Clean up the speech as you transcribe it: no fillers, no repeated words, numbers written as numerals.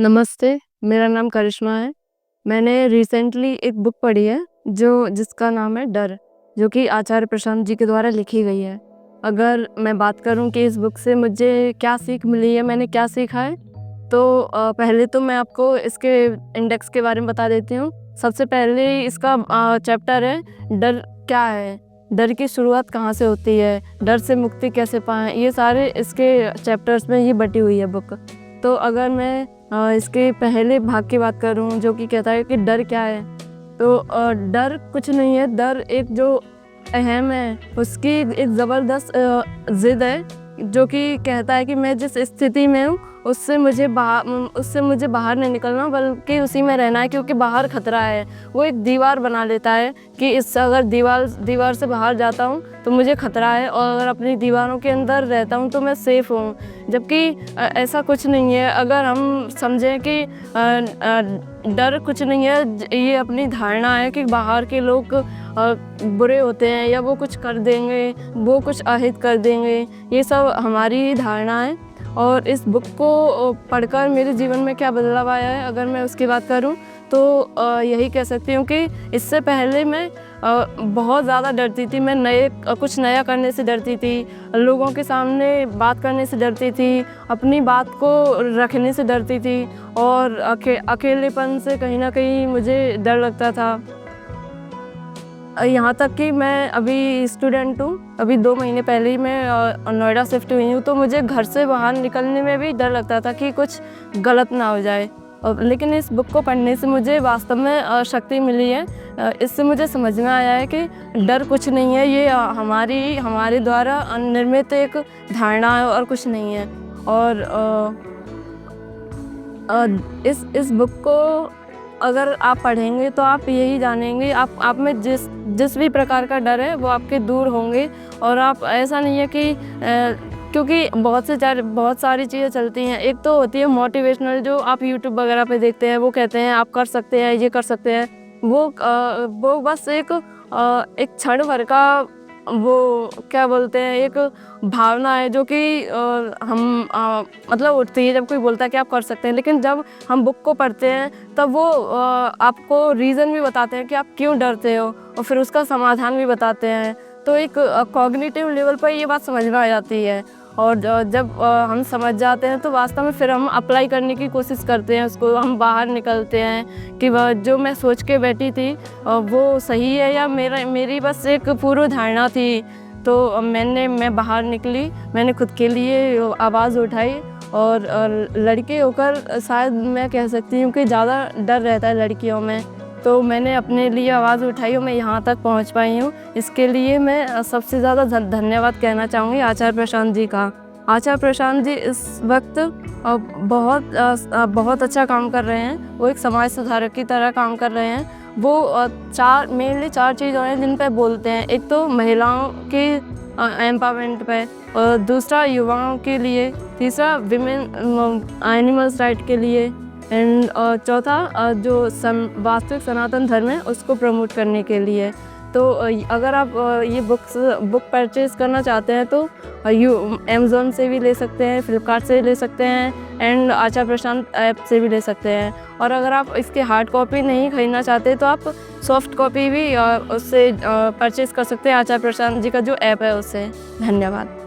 नमस्ते, मेरा नाम करिश्मा है। मैंने रिसेंटली एक बुक पढ़ी है जिसका नाम है डर, जो कि आचार्य प्रशांत जी के द्वारा लिखी गई है। अगर मैं बात करूं कि इस बुक से मुझे क्या सीख मिली है, मैंने क्या सीखा है, तो पहले तो मैं आपको इसके इंडेक्स के बारे में बता देती हूँ। सबसे पहले इसका चैप्टर है डर क्या है, डर की शुरुआत कहाँ से होती है, डर से मुक्ति कैसे पाएँ, ये सारे इसके चैप्टर्स में ये बटी हुई है बुक। तो अगर मैं इसके पहले भाग की बात करूं जो कि कहता है कि डर क्या है, तो डर कुछ नहीं है। डर एक जो अहम है, उसकी एक ज़बरदस्त ज़िद है जो कि कहता है कि मैं जिस स्थिति में हूँ उससे मुझे बाहर नहीं निकलना, बल्कि उसी में रहना है, क्योंकि बाहर खतरा है। वो एक दीवार बना लेता है कि अगर दीवार से बाहर जाता हूँ तो मुझे खतरा है, और अगर अपनी दीवारों के अंदर रहता हूँ तो मैं सेफ़ हूँ। जबकि ऐसा कुछ नहीं है। अगर हम समझें कि डर कुछ नहीं है, ये अपनी धारणा है कि बाहर के लोग बुरे होते हैं, या वो कुछ कर देंगे, वो कुछ अहित कर देंगे, ये सब हमारी धारणा है। और इस बुक को पढ़कर मेरे जीवन में क्या बदलाव आया है, अगर मैं उसकी बात करूं तो यही कह सकती हूँ कि इससे पहले मैं बहुत ज़्यादा डरती थी। मैं कुछ नया करने से डरती थी, लोगों के सामने बात करने से डरती थी, अपनी बात को रखने से डरती थी, और अकेलेपन से कहीं ना कहीं मुझे डर लगता था। यहाँ तक कि मैं अभी स्टूडेंट हूँ, अभी 2 महीने पहले ही मैं नोएडा शिफ्ट हुई हूँ, तो मुझे घर से बाहर निकलने में भी डर लगता था कि कुछ गलत ना हो जाए। लेकिन इस बुक को पढ़ने से मुझे वास्तव में शक्ति मिली है। इससे मुझे समझ में आया है कि डर कुछ नहीं है, ये हमारे द्वारा निर्मित एक धारणा है और कुछ नहीं है। और इस बुक को अगर आप पढ़ेंगे तो आप यही जानेंगे, आप में जिस भी प्रकार का डर है वो आपके दूर होंगे। और आप ऐसा नहीं है कि क्योंकि बहुत सारी चीज़ें चलती हैं। एक तो होती है मोटिवेशनल, जो आप यूट्यूब वगैरह पे देखते हैं, वो कहते हैं आप कर सकते हैं, ये कर सकते हैं। वो बस एक क्षण भर का, वो क्या बोलते हैं, एक भावना है जो कि मतलब उठती है जब कोई बोलता है कि आप कर सकते हैं। लेकिन जब हम बुक को पढ़ते हैं तब वो आपको रीज़न भी बताते हैं कि आप क्यों डरते हो, और फिर उसका समाधान भी बताते हैं। तो एक कॉग्निटिव लेवल पर ये बात समझ में आ जाती है, और जब हम समझ जाते हैं तो वास्तव में फिर हम अप्लाई करने की कोशिश करते हैं, उसको हम बाहर निकलते हैं कि वह जो मैं सोच के बैठी थी वो सही है, या मेरी बस एक पूर्व धारणा थी। तो मैं बाहर निकली, मैंने खुद के लिए आवाज़ उठाई, और लड़की होकर शायद मैं कह सकती हूँ कि ज़्यादा डर रहता है लड़कियों में, तो मैंने अपने लिए आवाज़ उठाई और मैं यहाँ तक पहुँच पाई हूँ। इसके लिए मैं सबसे ज़्यादा धन्यवाद कहना चाहूँगी आचार्य प्रशांत जी का। आचार्य प्रशांत जी इस वक्त बहुत अच्छा काम कर रहे हैं। वो एक समाज सुधारक की तरह काम कर रहे हैं। वो मेनली 4 चीज़ें हैं जिन पर बोलते हैं। एक तो महिलाओं के एम्पावरमेंट पे, और दूसरा युवाओं के लिए, तीसरा विमेन एनिमल्स राइट के लिए, एंड चौथा जो वास्तविक सनातन धर्म है उसको प्रमोट करने के लिए। तो अगर आप ये बुक परचेज़ करना चाहते हैं तो अमेज़न से भी ले सकते हैं, फ्लिपकार्ट से ले सकते हैं, एंड आचार्य प्रशांत ऐप से भी ले सकते हैं। और अगर आप इसके हार्ड कॉपी नहीं खरीदना चाहते तो आप सॉफ्ट कॉपी भी उससे परचेज़ कर सकते हैं, आचार्य प्रशांत जी का जो ऐप है उससे। धन्यवाद।